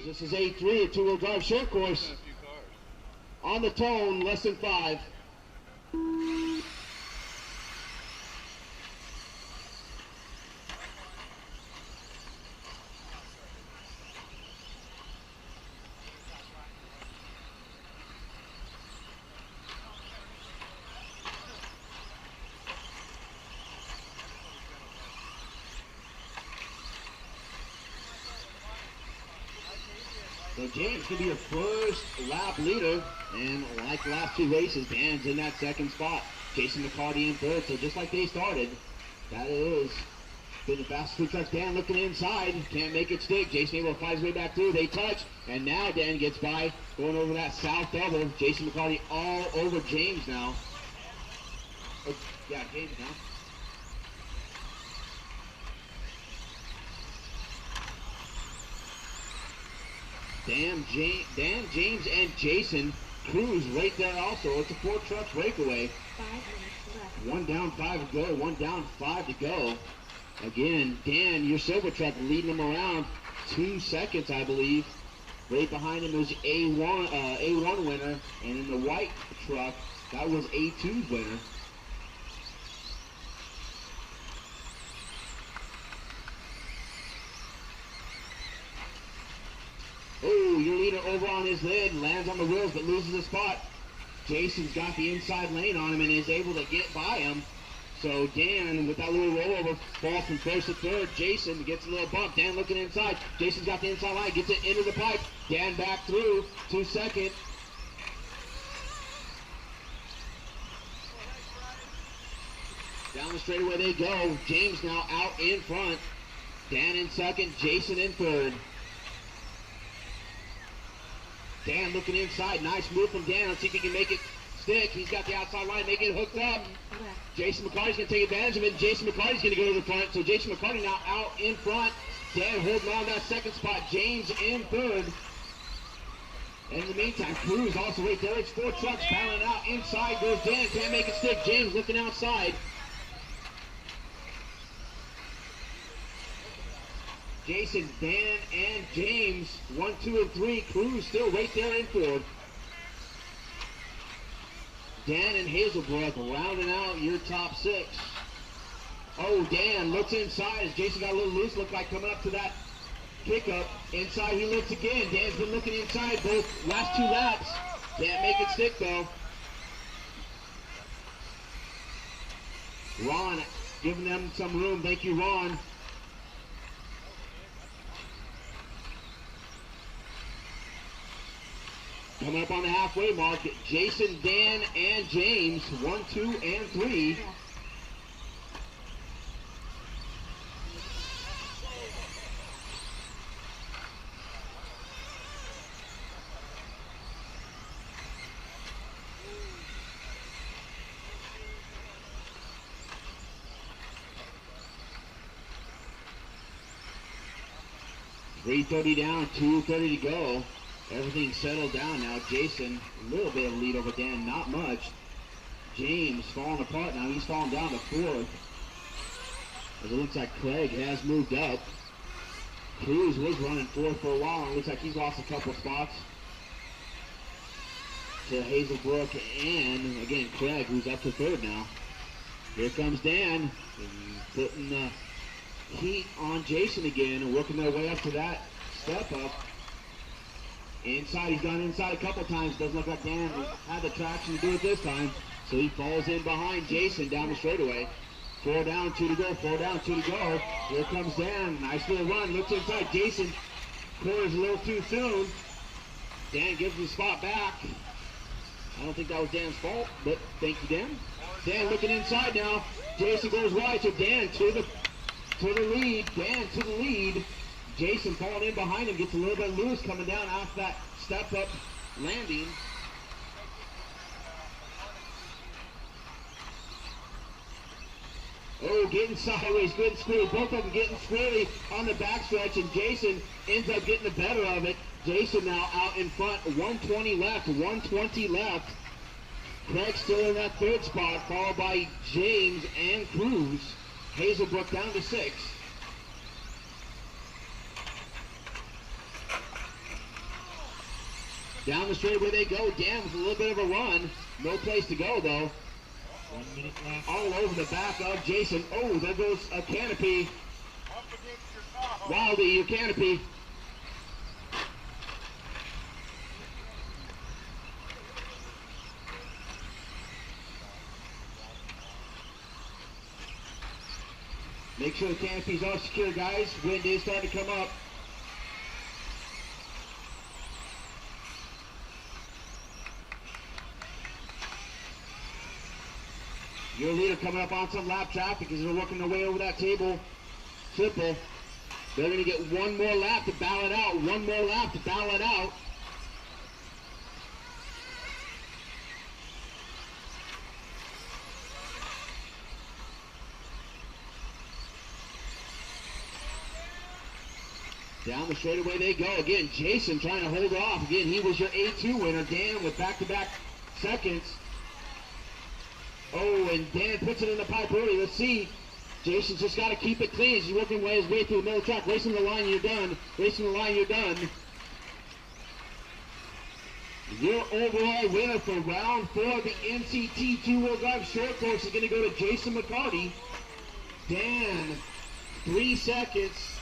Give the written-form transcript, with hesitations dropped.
Cruz. This is A3, a two-wheel drive short course. On the tone, less than 5. So James could be your first lap leader, and like the last 2 races, Dan's in that second spot. Jason McCarty in third, so just like they started, that is been the fastest 2 trucks. Dan looking inside, can't make it stick. Jason able to fight his way back through. They touch, and now Dan gets by, going over that south double. Jason McCarty all over James now. Oh, yeah, James now. Dan, James, and Jason Cruz right there also. It's a 4 truck breakaway. 5 minutes left. 1 down, 5 to go. 1 down, 5 to go. Again, Dan, your silver truck leading them around 2 seconds, I believe. Right behind him is A1 winner, and in the white truck, that was A2's winner. Oh, your leader over on his lid, lands on the wheels but loses a spot. Jason's got the inside lane on him and is able to get by him. So Dan, with that little rollover, falls from first to third. Jason gets a little bump. Dan looking inside. Jason's got the inside line, gets it into the pipe. Dan back through, 2 second. Down the straightaway they go. James now out in front. Dan in second, Jason in third. Dan looking inside. Nice move from Dan. Let's see if he can make it stick. He's got the outside line, making it hooked up. Jason McCarty's going to take advantage of it. Jason McCarty's going to go to the front. So Jason McCarty now out in front. Dan holding on that second spot. James in third. And in the meantime, Cruz also right there. It's 4 trucks battling out. Inside goes Dan. Can't make it stick. James looking outside. Jason, Dan, and James, 1, 2, and 3. Cruz still right there in fourth. Dan and Hazelbrook rounding out your top 6. Oh, Dan looks inside as Jason got a little loose. Looked like coming up to that pickup. Inside he looks again. Dan's been looking inside both last 2 laps. Can't make it stick though. Ron giving them some room. Thank you, Ron. Coming up on the halfway mark, Jason, Dan, and James, 1, 2, and 3. .330 down, 2:30 to go. Everything settled down now. Jason, a little bit of lead over Dan, not much. James falling apart now. He's falling down to 4th. As it looks like Craig has moved up. Cruz was running 4th for a while. It looks like he's lost a couple spots to Hazelbrook and, again, Craig, who's up to 3rd now. Here comes Dan, putting the heat on Jason again and working their way up to that step up. Inside, he's gone inside a couple times. Doesn't look like Dan had the traction to do it this time. So he falls in behind Jason down the straightaway. 4 down, 2 to go. 4 down, 2 to go. Here comes Dan. Nice little run. Looks inside. Jason corners a little too soon. Dan gives the spot back. I don't think that was Dan's fault, but thank you, Dan. Dan looking inside now. Jason goes wide, so Dan to the lead. Dan to the lead. Jason falling in behind him, gets a little bit loose coming down off that step-up landing. Oh, getting sideways, good screw. Both of them getting squarely on the backstretch, and Jason ends up getting the better of it. Jason now out in front, 120 left, 120 left. Craig still in that 3rd spot, followed by James and Cruz. Hazelbrook down to 6. Down the straightaway they go. Dan with a little bit of a run. No place to go, though. 1 minute left. All over the back of Jason. Oh, there goes a canopy. Wildy, your canopy. Make sure the canopies are secure, guys. Wind is starting to come up. Your leader coming up on some lap traffic as they're working their way over that table. Triple. They're going to get one more lap to bow it out. One more lap to bow it out. Down the straightaway they go. Again, Jason trying to hold off. Again, he was your A2 winner. Dan with back-to-back seconds. Oh, and Dan puts it in the pipe early. Let's see. Jason's just got to keep it clean. He's working his way through the middle track. Racing the line, you're done. Racing the line, you're done. Your overall winner for round 4 of the NCT two-wheel drive short course is going to go to Jason McCarty. Dan, 3 seconds.